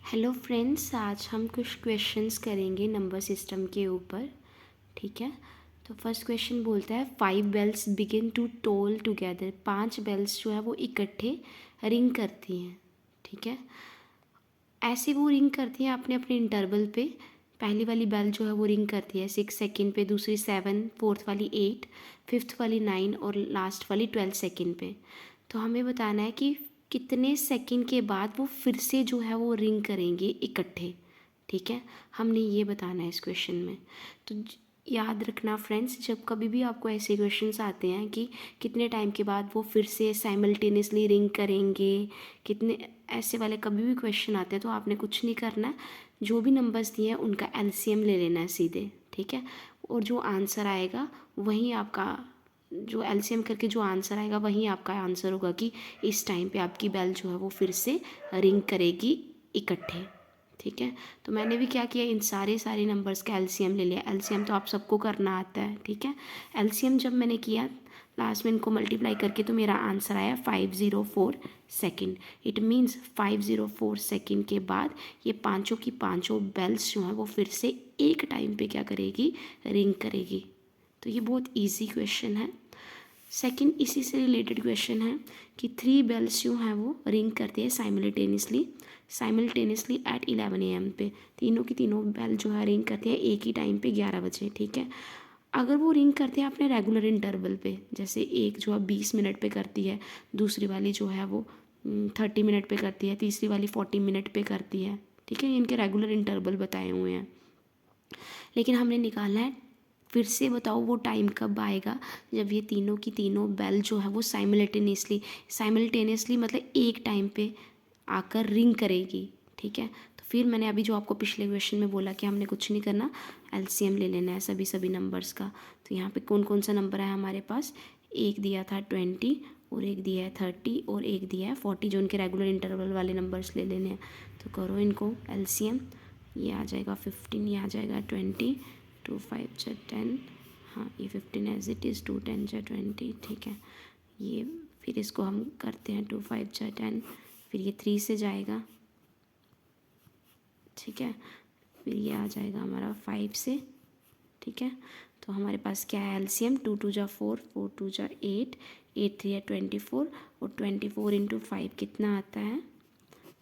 Hello friends, आज हम कुछ क्वेश्चंस करेंगे नंबर सिस्टम के ऊपर। ठीक है, तो फर्स्ट क्वेश्चन बोलता है 5 bells begin to toll together. 5 bells जो है वो इकट्ठे रिंग करती हैं। ठीक है, ऐसे वो रिंग करती हैं अपने अपने इंटरवल पे। पहली वाली बेल जो है वो रिंग करती है 6 सेकेंड पे, दूसरी 7, फोर्थ वाली 8, फिफ्थ वाली 9 और लास्ट वाली 12 सेकेंड पे। तो हमें बताना है कि कितने सेकंड के बाद वो फिर से जो है वो रिंग करेंगे इकट्ठे। ठीक है, हमने ये बताना है इस क्वेश्चन में। तो याद रखना फ्रेंड्स, जब कभी भी आपको ऐसे क्वेश्चंस आते हैं कि कितने टाइम के बाद वो फिर से साइमल्टेनियसली रिंग करेंगे, कितने ऐसे वाले कभी भी क्वेश्चन आते हैं, तो आपने कुछ नहीं करना, जो भी नंबर्स दिए हैं उनका एलसीएम ले लेना है सीधे। ठीक है, और जो आंसर आएगा वहीं आपका, जो एलसीएम करके जो आंसर आएगा वहीं आपका आंसर होगा कि इस टाइम पे आपकी बेल जो है वो फिर से रिंग करेगी इकट्ठे। ठीक है, तो मैंने भी क्या किया, इन सारे नंबर्स का एलसीएम ले लिया। एलसीएम तो आप सबको करना आता है। ठीक है, एलसीएम जब मैंने किया लास्ट में इनको मल्टीप्लाई करके तो मेरा आंसर आया 504 सेकेंड। इट मीन्स 504 सेकेंड के बाद ये पांचों की पांचों बेल्स जो हैं वो फिर से एक टाइम पे क्या करेगी, रिंग करेगी। तो ये बहुत इजी क्वेश्चन है। सेकंड इसी से रिलेटेड क्वेश्चन है कि 3 बेल्स जो हैं वो रिंग करती है साइमल्टेनियसली एट 11 AM पे। तीनों की तीनों बेल जो है रिंग करती है एक ही टाइम पे 11 बजे। ठीक है, अगर वो रिंग करते हैं अपने रेगुलर इंटरवल पे, जैसे एक जो है 20 मिनट पे करती है, दूसरी वाली जो है वो 30 मिनट पे करती है, तीसरी वाली 40 मिनट पे करती है। ठीक है, इनके रेगुलर इंटरवल बताए हुए हैं, लेकिन हमने निकालना है फिर से। बताओ वो टाइम कब आएगा जब ये तीनों की तीनों बेल जो है वो साइमल्टेनियसली मतलब एक टाइम पे आकर रिंग करेगी। ठीक है, तो फिर मैंने अभी जो आपको पिछले क्वेश्चन में बोला कि हमने कुछ नहीं करना, एलसीएम ले लेना है सभी नंबर्स का। तो यहाँ पे कौन कौन सा नंबर है हमारे पास, एक दिया था 20 और एक दिया है 30 और एक दिया है 40, जो उनके रेगुलर इंटरवल वाले नंबर्स ले लेने हैं। तो करो इनको एलसीएम, ये आ जाएगा 15, ये आ जाएगा 20, 2 5 जा 10, हाँ ये 15 एज इट इज़, 2 10 जा 20। ठीक है, ये फिर इसको हम करते हैं 2 5 जा 10, फिर ये 3 से जाएगा। ठीक है, फिर ये आ जाएगा हमारा 5 से। ठीक है, तो हमारे पास क्या है एलसीएम, 2 2 जा 4, 4 2 जा 8, 8 3 या 24 और 24 इंटू 5 कितना आता है,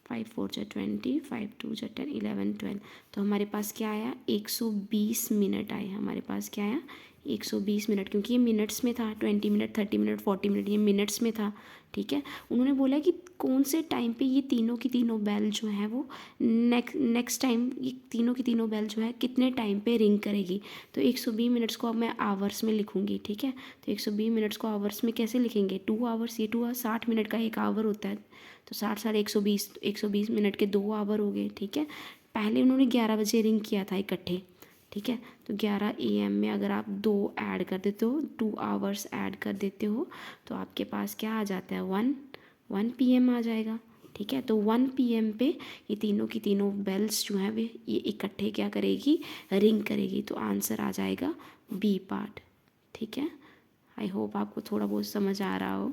5 4 जा 20, 5 2 जा 10, 11 12। तो हमारे पास क्या आया, 120 मिनट आए। हमारे पास क्या आया, 120 मिनट, क्योंकि ये मिनट्स में था। 20 मिनट, 30 मिनट, 40 मिनट ये मिनट्स में था। ठीक है, उन्होंने बोला कि कौन से टाइम पे ये तीनों की तीनों बेल जो है वो नेक्स्ट टाइम ये तीनों की तीनों बेल जो है कितने टाइम पे रिंग करेगी। तो 120 मिनट्स को अब मैं आवर्स में लिखूंगी। ठीक है, तो 120 मिनट्स को आवर्स में कैसे लिखेंगे, 2 आवर्स, ये 2 आवर्स 60 मिनट का एक आवर होता है, तो 60 साढ़े 120 मिनट के 2 आवर हो गए। ठीक है, पहले उन्होंने 11 बजे रिंग किया था इकट्ठे। ठीक है, तो 11 AM में अगर आप 2 ऐड कर देते हो, 2 आवर्स ऐड कर देते हो, तो आपके पास क्या आ जाता है, 1 PM आ जाएगा। ठीक है, तो 1 PM पे ये तीनों की तीनों बेल्स जो हैं वे ये इकट्ठे क्या करेगी, रिंग करेगी। तो आंसर आ जाएगा बी पार्ट। ठीक है, आई होप आपको थोड़ा बहुत समझ आ रहा हो।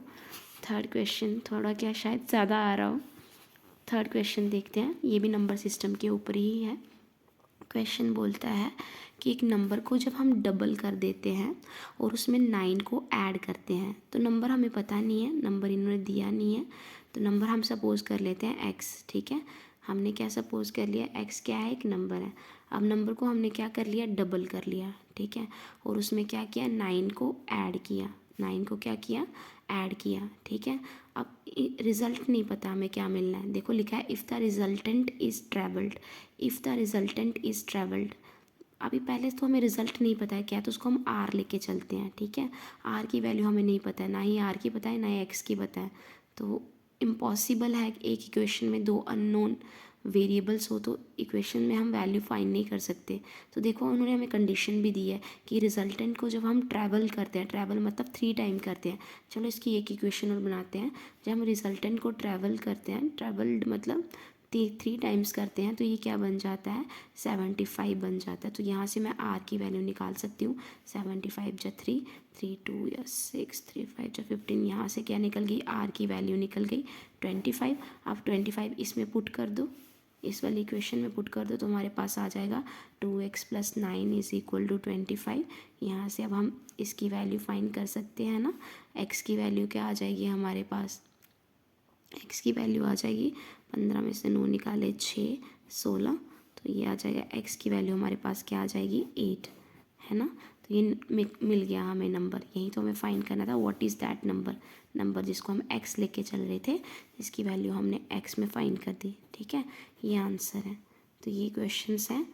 थर्ड क्वेश्चन थोड़ा क्या शायद ज़्यादा आ रहा हो। थर्ड क्वेश्चन देखते हैं, ये भी नंबर सिस्टम के ऊपर ही है। क्वेश्चन बोलता है कि एक नंबर को जब हम डबल कर देते हैं और उसमें 9 को ऐड करते हैं, तो नंबर हमें पता नहीं है, नंबर इन्होंने दिया नहीं है, तो नंबर हम सपोज कर लेते हैं x। ठीक है, हमने क्या सपोज कर लिया, x क्या है, एक नंबर है। अब नंबर को हमने क्या कर लिया, डबल कर लिया। ठीक है, और उसमें क्या किया, 9 को ऐड किया, 9 को क्या किया, ऐड किया। ठीक है, अब रिज़ल्ट नहीं पता हमें क्या मिलना है। देखो लिखा है if the resultant is travelled, if the resultant is travelled. अभी पहले तो हमें रिजल्ट नहीं पता है क्या, तो उसको हम आर लेके चलते हैं। ठीक है, आर की वैल्यू हमें नहीं पता है, ना ही आर की पता है ना ही एक्स की पता है, तो इम्पॉसिबल है एक इक्वेशन में 2 अननोन वेरिएबल्स हो तो इक्वेशन में हम वैल्यू फाइंड नहीं कर सकते। तो देखो उन्होंने हमें कंडीशन भी दी है कि रिजल्टेंट को जब हम ट्रैवल करते हैं, ट्रैवल मतलब 3 टाइम करते हैं। चलो इसकी एक इक्वेशन और बनाते हैं। जब हम रिजल्टेंट को ट्रैवल करते हैं, ट्रैवल्ड मतलब 3 टाइम्स करते हैं, तो ये क्या बन जाता है, 75 बन जाता है। तो यहाँ से मैं आर की वैल्यू निकाल सकती हूँ, 75 जा 3, 3 2 या 6, 3 5 जा 15। यहाँ से क्या निकल गई, आर की वैल्यू निकल गई 25। अब 25 इसमें पुट कर दो, इस वाली इक्वेशन में पुट कर दो तो हमारे पास आ जाएगा 2x + 9 = 25। यहाँ से अब हम इसकी वैल्यू फाइंड कर सकते हैं ना। x की वैल्यू क्या आ जाएगी हमारे पास, x की वैल्यू आ जाएगी 15 में से 9 निकाले 6 16, तो ये आ जाएगा x की वैल्यू हमारे पास क्या आ जाएगी 8, है ना। तो ये मिल गया हमें नंबर, यही तो हमें फाइंड करना था, व्हाट इज़ दैट नंबर जिसको हम x लेके चल रहे थे, इसकी वैल्यू हमने x में फाइंड कर दी, ठीक है। ये आंसर है। तो ये क्वेश्चंस हैं,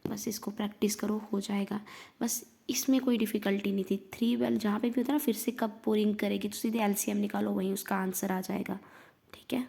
बस इसको प्रैक्टिस करो, हो जाएगा। बस इसमें कोई डिफ़िकल्टी नहीं थी। 3 वाल जहाँ पे भी होता है ना, फिर से कब बोरिंग करेगी, तो सीधे LCM निकालो, वहीं उसका आंसर आ जाएगा, ठीक है।